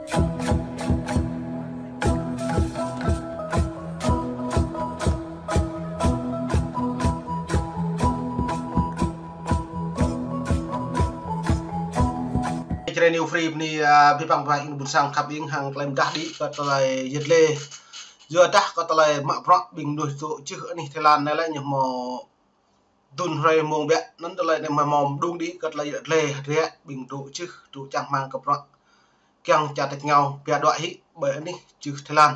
Trên new free ni bị bằng vài in sang khắp những hàng làm đắt đi có lại giật lê vừa đắt có lại mạ pro bình đuổi tổ chứ này Thái Lan này lại nhầm mò tuần rồi mong bẹ nó lại này mà mòm đung đi có lại giật lê rẽ bình tổ chứ tổ chẳng mang cặp pro keng chặt tạch nhau bẹ đoạn hí bởi này chứ Thái Lan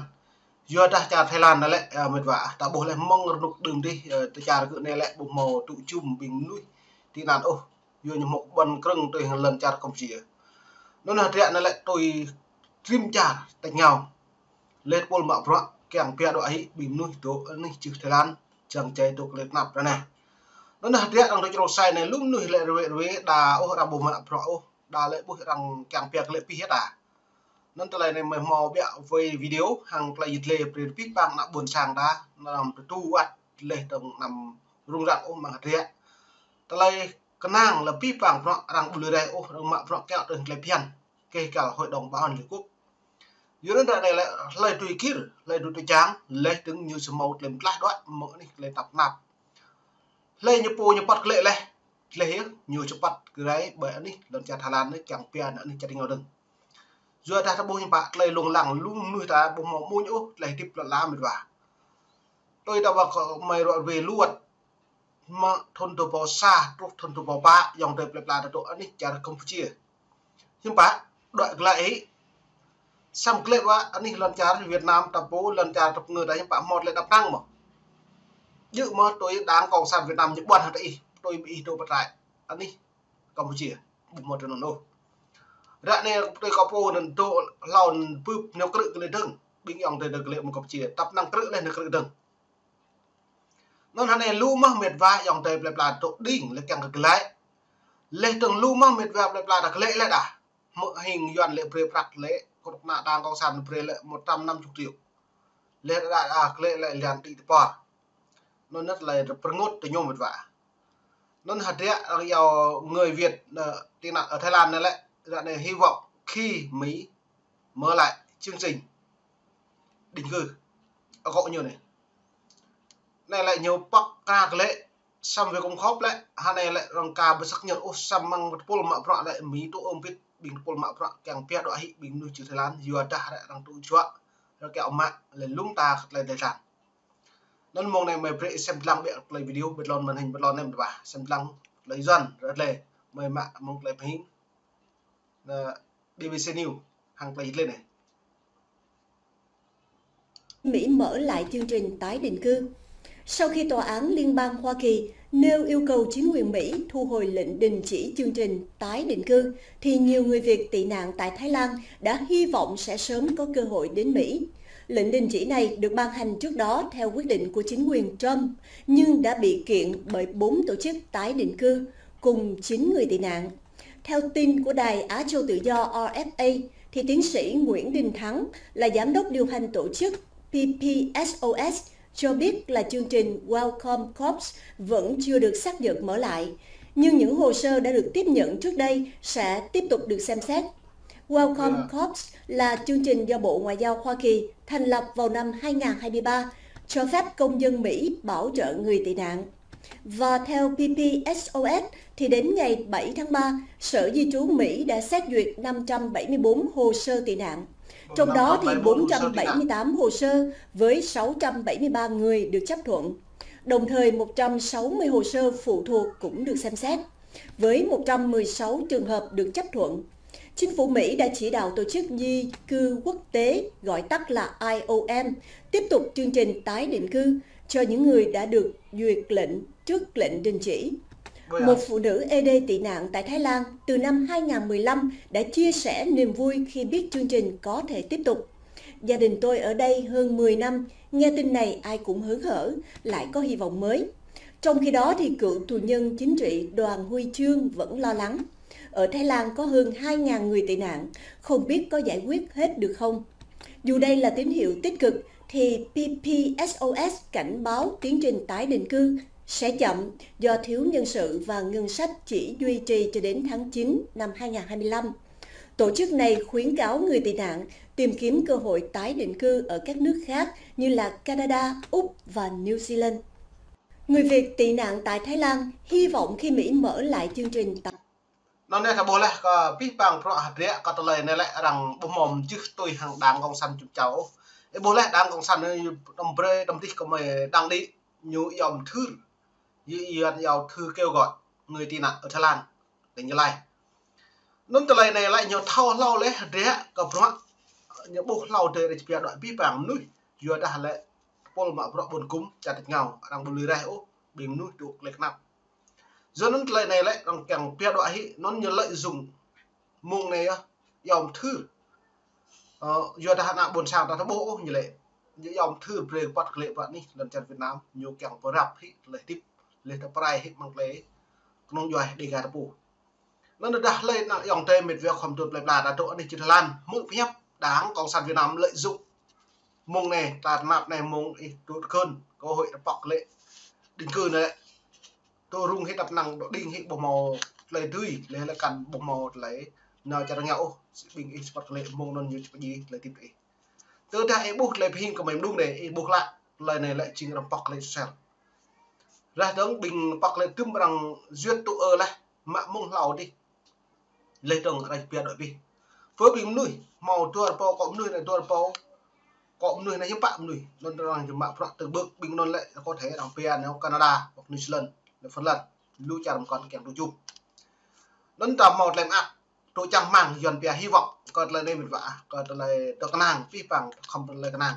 vừa đắt chặt Thái Lan này lại mệt vả ta bố lại mong nục đường đi từ chả cứ này lại bộ màu tụ chùm bình núi thì nàn ô vừa nhầm một bần cưng từ lần chặt công chỉ nó là chuyện này lại tôi trim chả tạch nhau lên bol mạo pro kèm phe đội hí bình nuôi tổ này chứ Thái Lan chẳng chạy tục lên nạp ra này nó là chuyện đang tôi cho sai này lúc nuôi lại rồi đà ô đà bộ mạo pro đà lại bút rằng kèm phe lại pi hết à nó từ này mày mò bẹo về video hàng lại dịch lệ về pít bang nạp buồn sàng đá làm tu ăn lệ đồng nằm rung rặng ôm bằng chuyện từ này cái nàng là pít bang pro rằng bùi đây ô đang mạo pro kẹo từng lại pian kể cả hội đồng bảo an liên quốc dưới đó này lại tùy kia lại tùy trắng lại đứng như sầm màu lên lát đó mở này lại tập nạp lại như po như bắt lệ lại nhiều chụp bắt cái đấy bởi anh đi lần chặt Hà Lan đấy chẳng pian nữa chặt nhau đừng dưới ta bôi như bạn lại lùng lẳng luôn nuôi ta bông màu mua nhũ lại tiếp là làm và tôi đã bảo mày rồi về luôn mà thôn tổ bò xa thôn tổ bò ba dòng đời là độ anh đi chặt Campuchia nhưng bạn đoạn lại xong clip á anh ấy lần trả Việt Nam tập bố lần trả tập người đấy bạn một lại tập năng mà dự mà tôi đáng cộng sản Việt Nam những bọn hạt ấy tôi bị đồ bật lại anh ấy Campuchia bụng một trận nổ ra này tôi có po nên tôi lòn bướp nếu cự lên đừng bình dòng từ được liệu một Campuchia tập năng cự lên được cự đừng nó này lu mà mệt vãi dòng từ là độ đỉnh là càng cực lại lên từng lu mà mệt vào là đặc lệ lại đã mỡ hình doan lệ pre prat lệ có độc nạ đang có sản pre lệ 150 triệu lệ đã lệ lại liền tị bỏ nó rất là ngốt từ nhôm một vả nó hạt đấy là người Việt tị nạn ở Thái Lan này lại đoạn này hy vọng khi Mỹ mở lại chương trình định cư ở gọi nhiều này lại nhiều bắc ca lệ xong về công khóc lại hà này lại răng ca với sắc nhận ô xăm mang một pol mạ prọ lại Mỹ tụ ôm biết bình pol mạ prọ càng phe đoạn hị bình nuôi chữ Thái Lan vừa đã lại đang tụ chua rồi kẹo mạng lên lung ta lại tài sản nên mong này mày phải xem lăng bịa lấy video bật lon màn hình bật lon em bà xem lăng lấy dần rất lề mời mạng mong lấy hình BBC News hàng lấy lên này. Mỹ mở lại chương trình tái định cư sau khi tòa án liên bang Hoa Kỳ nêu yêu cầu chính quyền Mỹ thu hồi lệnh đình chỉ chương trình tái định cư, thì nhiều người Việt tị nạn tại Thái Lan đã hy vọng sẽ sớm có cơ hội đến Mỹ. Lệnh đình chỉ này được ban hành trước đó theo quyết định của chính quyền Trump, nhưng đã bị kiện bởi 4 tổ chức tái định cư cùng 9 người tị nạn. Theo tin của Đài Á Châu Tự Do RFA, thì tiến sĩ Nguyễn Đình Thắng là giám đốc điều hành tổ chức PPSOS cho biết là chương trình Welcome Corps vẫn chưa được xác nhận mở lại, nhưng những hồ sơ đã được tiếp nhận trước đây sẽ tiếp tục được xem xét. Welcome Corps là chương trình do Bộ Ngoại giao Hoa Kỳ thành lập vào năm 2023, cho phép công dân Mỹ bảo trợ người tị nạn. Và theo PPSOS, thì đến ngày 7 tháng 3, Sở Di trú Mỹ đã xét duyệt 574 hồ sơ tị nạn. Trong đó thì 478 hồ sơ với 673 người được chấp thuận. Đồng thời 160 hồ sơ phụ thuộc cũng được xem xét, với 116 trường hợp được chấp thuận. Chính phủ Mỹ đã chỉ đạo tổ chức di cư quốc tế, gọi tắt là IOM, tiếp tục chương trình tái định cư cho những người đã được duyệt lệnh trước lệnh đình chỉ. Một phụ nữ ED tị nạn tại Thái Lan từ năm 2015 đã chia sẻ niềm vui khi biết chương trình có thể tiếp tục. Gia đình tôi ở đây hơn 10 năm, nghe tin này ai cũng hớn hở, lại có hy vọng mới. Trong khi đó thì cựu tù nhân chính trị Đoàn Huy Chương vẫn lo lắng. Ở Thái Lan có hơn 2.000 người tị nạn, không biết có giải quyết hết được không. Dù đây là tín hiệu tích cực, thì PPSOS cảnh báo tiến trình tái định cư sẽ chậm do thiếu nhân sự và ngân sách chỉ duy trì cho đến tháng 9 năm 2025. Tổ chức này khuyến cáo người tị nạn tìm kiếm cơ hội tái định cư ở các nước khác như là Canada, Úc và New Zealand. Người Việt tị nạn tại Thái Lan hy vọng khi Mỹ mở lại chương trình nó này boleh ke pipang pro hadria kata lain nilai rang bomom jih tui hang dang kong san chụp cháu boleh dang kong san đâm bre đâm tít có mày đang đi nhu yom thư yom thư kêu gọi người tị nạn ở Thái Lan để như này nông từ này lại nhiều thao lau lấy hadria có pro nhiều bộ lau để chụp đoạn pipang núi vừa đã lại pol mà pro buồn cúng chặt ngào đang buồn lười đây ô bình núi tụ lệch nặng do nó lại này lại đang càng bia đoạn hi nó như lợi dụng mùng này dòng thư do đã hạ buồn sao ta bộ như lệ những dòng thư về quạt lệ bạn đi lần chân Việt Nam nhiều càng có rap hi lại tiếp lên tập prai hi mang lấy nông doài đi gà bộ nó được đặt lên dòng tên mệt việc không được lại là đã độ này chỉ Thái Lan mức phép đáng cộng sản Việt Nam lợi dụng mùng này là map này mùng tốt hơn cơ hội bọc lệ định cư này tôi rung hết đập năng độ đinh hết bộ màu lấy tươi lấy là cần bộ màu lấy nào cho nó nhau bình export lệ mông non như gì lấy tiếp đi từ đây buộc lấy pin của mình đúng để buộc lại lời này lại chỉ là bọc lấy sao ra đấng bình bọc lấy tươm bằng duyệt tụ lại mạ mông lầu đi lấy đồng đây biệt đội bi với bình nuôi màu tua po cọm nuôi này tua po cọm nuôi này hiếm bạn nuôi non rằng thì mạ từ bước bình non lại có thể là PN Canada hoặc New Zealand Phần Lan lưu chạm còn kèm đồ chung đến tầm một làm ác tôi chẳng mang dần bia hy vọng còn là đây mình vả còn là được nàng phi bằng không là nàng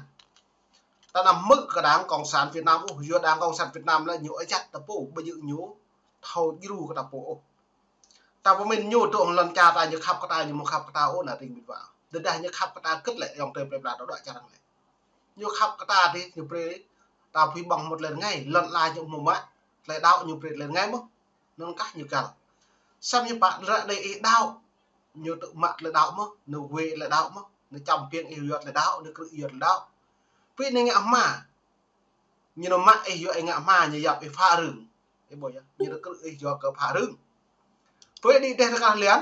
ta nằm mức cả đáng cộng sản Việt Nam vừa đáng cộng sản Việt Nam là nhiều ấy chặt tập bộ bây giờ nhú thầu như cái tập bộ ta có mình nhú tụi lần cha ta như khắp cái ta như một khắp cái ta ôn là tình mình vả đến đây như khắp cái ta cất lại dòng tiền là nó đợi cha thằng này như khắp cái ta đi như pre ta phi bằng một lần ngay lần lại những mồm mắt lại đạo nhiều việc lên ngay mức nó cắt nhiều cả xem như bạn ra đây đạo nhiều tự mạng là đạo mức nó quê là đạo mức nó chồng phiên yêu là đạo nó cự là đạo vì nên ngạ mà như nó mạng yêu anh ngạ mà như dọc pha rừng cái bồi như nó cự yêu cỡ pha rừng với đi đây ta liền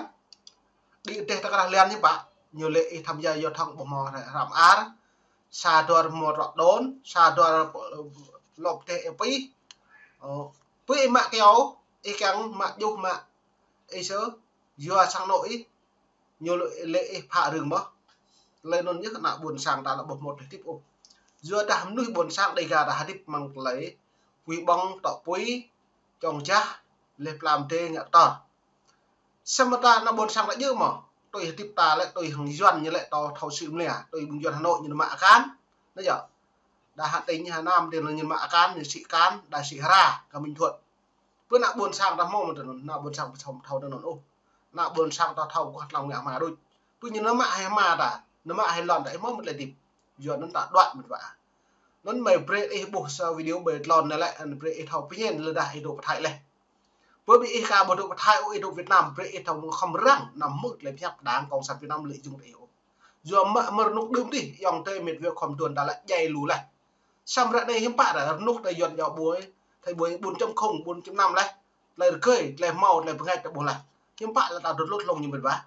đi đây ta liền như bạn nhiều lệ tham gia giao thông bộ mò này làm á xa đoàn một rọ đốn xa đoàn lộc tệ pi với mạng kéo càng mạng dục mạng sớ vừa sang nội nhiều lệ phá rừng mà lên non nhất là buồn sang ta là một để tiếp ô vừa đám nuôi buồn sang đây gà đã tiếp mang lấy quý bông tọ quý trồng cha lệp làm tê nhạ tỏ xem mà ta nó buồn sang lại như mà tôi tiếp ta lại tôi hàng doan như lại to thầu sự nè tôi bình doan Hà Nội như là mạ cán đấy giờ đã hạn tính Hà Nam thì là như mạ cán như sĩ cán đại sĩ Hà cả Bình Thuận bữa nào buồn sang ta mong mà nào buồn sang thầu nó ô nào buồn sang ta thầu có lòng ngã mà đôi tuy nhiên nó mạ hay mà đã nó mạ hay lòn đấy mất một lần tìm giờ nó đã đoạn một vả nó mày break ấy bộ sau video bề lòn này lại anh break thầu bây giờ là đại đồ Thái này với bị cả bộ đồ Thái ở đồ Việt Nam break thầu không răng nằm mức lấy phép đáng cộng sản Việt Nam lợi dụng để giờ mà nút đơm đi dòng tây miệt việc không tuần ta lại dày lù lại xong ra đây hiếm bạn là nút đây dọn nhỏ buổi thầy buổi 4.0 4.5 này lại cười lại màu lại ngay tại bộ này hiếm bạn là tạo được lốt lông như mình vả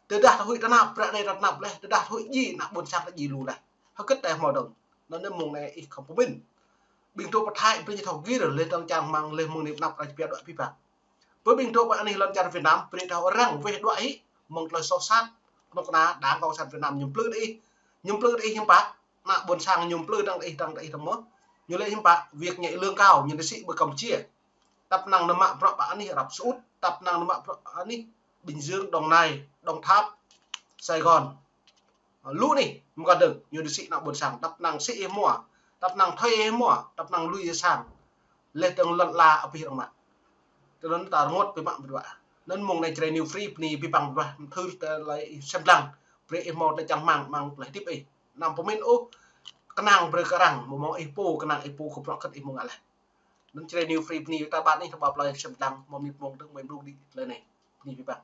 từ đạt hội đã nạp ra đây đặt nạp này từ đạt hội gì nạp buồn sang là gì lù này họ cất đại màu đồng nó nên mùng này ít không có bình thường một hai bây giờ thầu ghi rồi lên trong trang mang lên mùng niệm nạp ra phía đoạn phi phạm với bình thường bạn này lần trang Việt Nam bây giờ răng về đoạn ấy mong lời so sát nó có đáng cộng sản Việt Nam nhung plư đi hiếm bạn nạp buồn sang nhung plư đang đây thằng mốt như lấy hiếm bạn việc nhảy lương cao như cái sĩ bờ cầm chia tập năng nó mạng pro bạn đi rập sút tập năng nó mạng pro đi Bình Dương, Đồng Nai, Đồng Tháp, Sài Gòn lũ này một con đường nhiều sĩ nào buồn sang tập năng sĩ mua tập năng thuê mua tập năng lui sang lên tầng lần là ở phía mạng cho nên ta ngót với bạn vậy nên mùng này chơi new free ni bị bằng và thư lại xem lăng pre một là chẳng mang lại tiếp ấy nằm của mình ô cái nàng pre cái rằng một món ipo cái nàng ipo không rõ cái ipo ngại nên chơi new free ni ta bạn ấy thằng bảo lại xem lăng một món được mình luôn đi lời này ni bị bằng